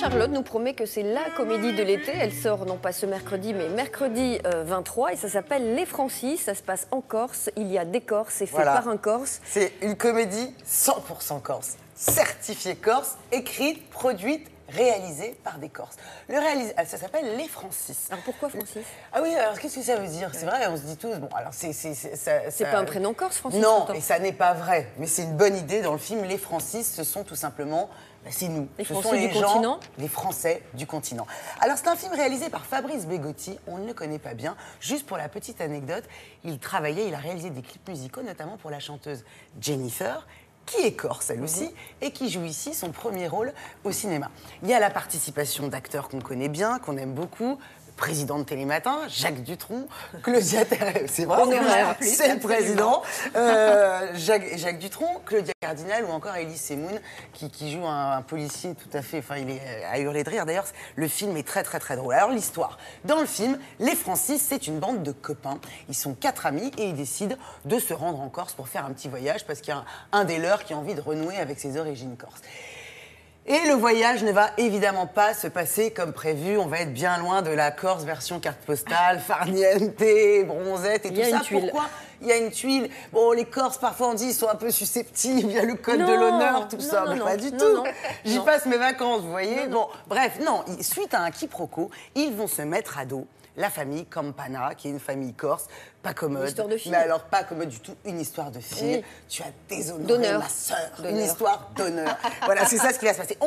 Charlotte nous promet que c'est la comédie de l'été. Elle sort non pas ce mercredi, mais mercredi 23. Et ça s'appelle Les Francis. Ça se passe en Corse. Il y a des Corses. C'est fait par un Corse. C'est une comédie 100% corse. Certifiée corse, écrite, produite, réalisée par des Corses. Ça s'appelle Les Francis. Alors pourquoi Francis? Ah oui, alors qu'est-ce que ça veut dire? C'est vrai, on se dit tous, bon, alors c'est pas un prénom corse, Francis? Non, et ça n'est pas vrai. Mais c'est une bonne idée. Dans le film, Les Francis, ce sont tout simplement... c'est nous. Les Ce Français sont les du gens, continent. les Français du continent. Alors, c'est un film réalisé par Fabrice Begotti. On ne le connaît pas bien. Juste pour la petite anecdote, il a réalisé des clips musicaux, notamment pour la chanteuse Jennifer, qui est corse, elle aussi, et qui joue ici son premier rôle au cinéma. Il y a la participation d'acteurs qu'on connaît bien, qu'on aime beaucoup. Président de Télématin, Jacques Dutronc, Claudia Terré, c'est vrai, c'est le président, Jacques Dutronc, Claudia Cardinal ou encore Elie Semoun qui joue un policier tout à fait, enfin il est à hurler de rire. D'ailleurs, le film est très très très drôle. Alors l'histoire, dans le film, les Francis, c'est une bande de copains. Ils sont 4 amis et ils décident de se rendre en Corse pour faire un petit voyage parce qu'il y a un des leurs qui a envie de renouer avec ses origines corses. Et le voyage ne va évidemment pas se passer comme prévu. On va être bien loin de la Corse version carte postale, farniente, bronzette et tout ça. Pourquoi? Il y a une tuile. Bon, les Corses, parfois, on dit, ils sont un peu susceptibles. Il y a le code de l'honneur, tout ça. Mais pas du tout. J'y passe mes vacances, vous voyez. Bon, bref, non. Suite à un quiproquo, ils vont se mettre à dos la famille Campana, qui est une famille corse, pas commode. Une histoire de fille. Mais alors, pas commode du tout, une histoire de fille. Oui. Tu as déshonoré ma sœur. Une histoire d'honneur. Voilà, c'est ça ce qui va se passer.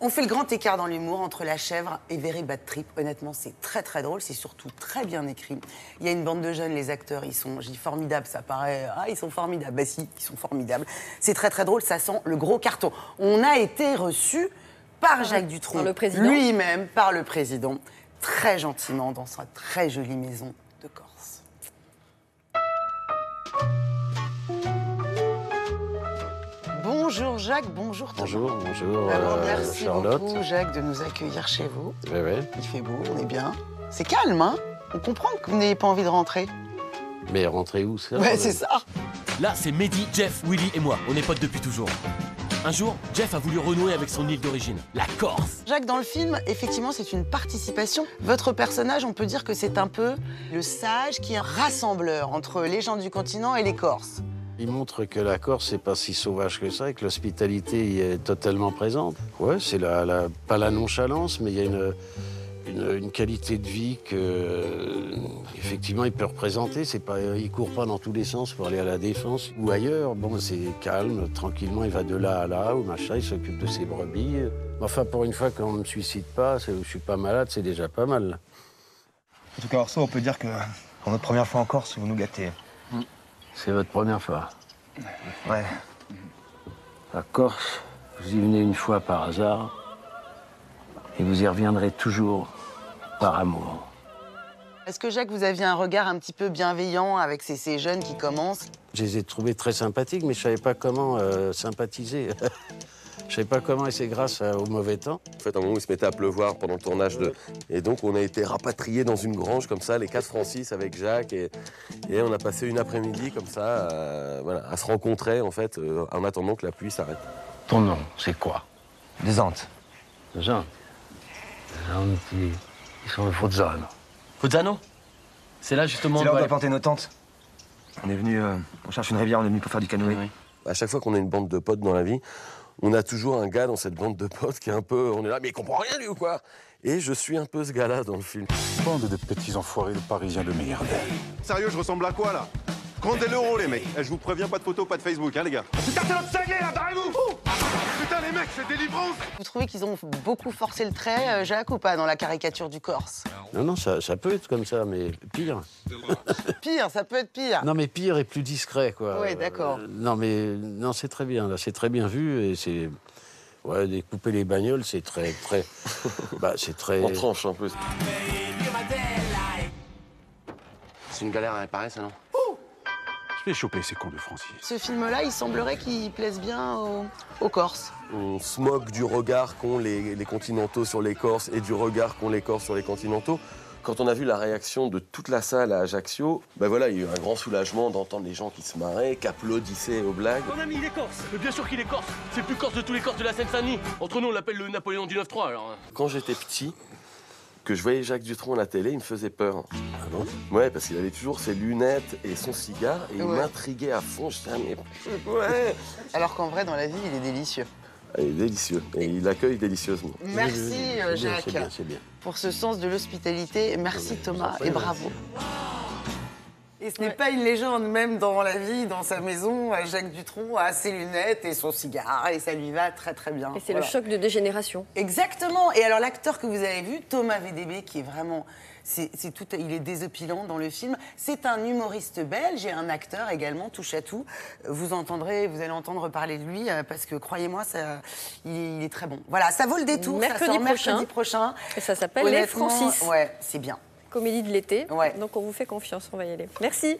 On fait le grand écart dans l'humour entre La Chèvre et Very Bad Trip. Honnêtement, c'est très très drôle, c'est surtout très bien écrit. Il y a une bande de jeunes, les acteurs, ils sont, je dis formidables, ça paraît, ils sont formidables. Bah si, ils sont formidables. C'est très très drôle, ça sent le gros carton. On a été reçus par Jacques Dutronc, lui-même, par le président, très gentiment, dans sa très jolie maison de Corse. Bonjour Jacques, bonjour Thomas. Bonjour Alors, merci Charlotte. beaucoup Jacques de nous accueillir chez vous. Oui, oui. Il fait beau, on est bien. C'est calme, hein? On comprend que vous n'ayez pas envie de rentrer. Mais rentrer où, ça? Ouais, c'est ça. Là, c'est Mehdi, Jeff, Willy et moi. On est potes depuis toujours. Un jour, Jeff a voulu renouer avec son île d'origine, la Corse. Jacques, dans le film, effectivement, c'est une participation. Votre personnage, on peut dire que c'est un peu le sage qui est un rassembleur entre les gens du continent et les Corses. Il montre que la Corse, c'est pas si sauvage que ça et que l'hospitalité y est totalement présente. Ouais, c'est pas la nonchalance, mais il y a une qualité de vie que, effectivement, il peut représenter. Il court pas dans tous les sens pour aller à la Défense ou ailleurs. Bon, c'est calme, tranquillement, il va de là à là, ou machin, il s'occupe de ses brebis. Enfin, pour une fois, quand on me suicide pas, je suis pas malade, c'est déjà pas mal. En tout cas, Orso, on peut dire que pour notre première fois en Corse, vous nous gâtez. C'est votre première fois? Ouais. La Corse, vous y venez une fois par hasard, et vous y reviendrez toujours par amour. Est-ce que, Jacques, vous aviez un regard un petit peu bienveillant avec ces jeunes qui commencent? Je les ai trouvés très sympathiques, mais je savais pas comment sympathiser. Je savais pas comment, et c'est grâce au mauvais temps. En fait, à un moment où il se mettait à pleuvoir pendant le tournage Et donc, on a été rapatriés dans une grange comme ça, les 4 Francis avec Jacques. Et on a passé une après-midi comme ça, à se rencontrer, en fait, en attendant que la pluie s'arrête. Ton nom, c'est quoi? Des Antes. Des Antes. Des Antes, ils sont de Fozzano. Fozzano? C'est là, justement... C'est là où on doit planter nos tentes. On est venu... on cherche une rivière, on est venu pour faire du canoë. Oui. À chaque fois qu'on a une bande de potes dans la vie, on a toujours un gars dans cette bande de potes qui est un peu... On est là, mais il comprend rien, lui, ou quoi? Et je suis un peu ce gars-là dans le film. Bande de petits enfoirés de Parisiens de merde. Sérieux, je ressemble à quoi, là? Grande l'euro, les mecs. Je vous préviens, pas de photos, pas de Facebook, hein, les gars. Putain, c'est notre cinglé, là, barrez-vous! Putain, les mecs, c'est délivrance! Vous trouvez qu'ils ont beaucoup forcé le trait, Jacques, ou pas, dans la caricature du Corse? Non, ça peut être comme ça, mais pire. Pire, ça peut être pire. Non, mais pire et plus discret, quoi. Oui, d'accord. Non, c'est très bien, là. C'est très bien vu, et c'est... Ouais, découper les bagnoles, c'est très... c'est très... En tranche, un peu. C'est une galère à réparer, ça, non? Je vais choper ces cons de Francis. Ce film-là, il semblerait qu'il plaise bien aux Corses. On se moque du regard qu'ont les continentaux sur les Corses et du regard qu'ont les Corses sur les continentaux. quand on a vu la réaction de toute la salle à Ajaccio, ben voilà, il y a eu un grand soulagement d'entendre les gens qui se marraient, qui applaudissaient aux blagues. Mon ami, il est corse. Mais bien sûr qu'il est corse. C'est le plus corse de tous les corses de la Seine-Saint-Denis. Entre nous, on l'appelle le Napoléon du 9-3, alors. Quand j'étais petit, que je voyais Jacques Dutronc à la télé, il me faisait peur. Ah bon? Ouais, parce qu'il avait toujours ses lunettes et son cigare, et il m'intriguait à fond. Je disais, mais ouais. Alors qu'en vrai, dans la vie, il est délicieux. Il est délicieux, et il accueille délicieusement. Merci Jacques C'est bien. pour ce sens de l'hospitalité. Merci Thomas et bravo. Et ce n'est pas une légende, même dans la vie, dans sa maison, Jacques Dutronc a ses lunettes et son cigare et ça lui va très très bien. Et c'est le choc de dégénération. Exactement. Et alors l'acteur que vous avez vu, Thomas VDB, qui est vraiment... il est désopilant dans le film. C'est un humoriste belge et un acteur également, touche à tout. Vous allez entendre parler de lui parce que croyez-moi, il est très bon. Voilà, ça vaut le détour. Mercredi prochain. Et ça s'appelle Les Francis. Ouais, c'est bien. Comédie de l'été. Ouais. Donc on vous fait confiance, on va y aller. Merci.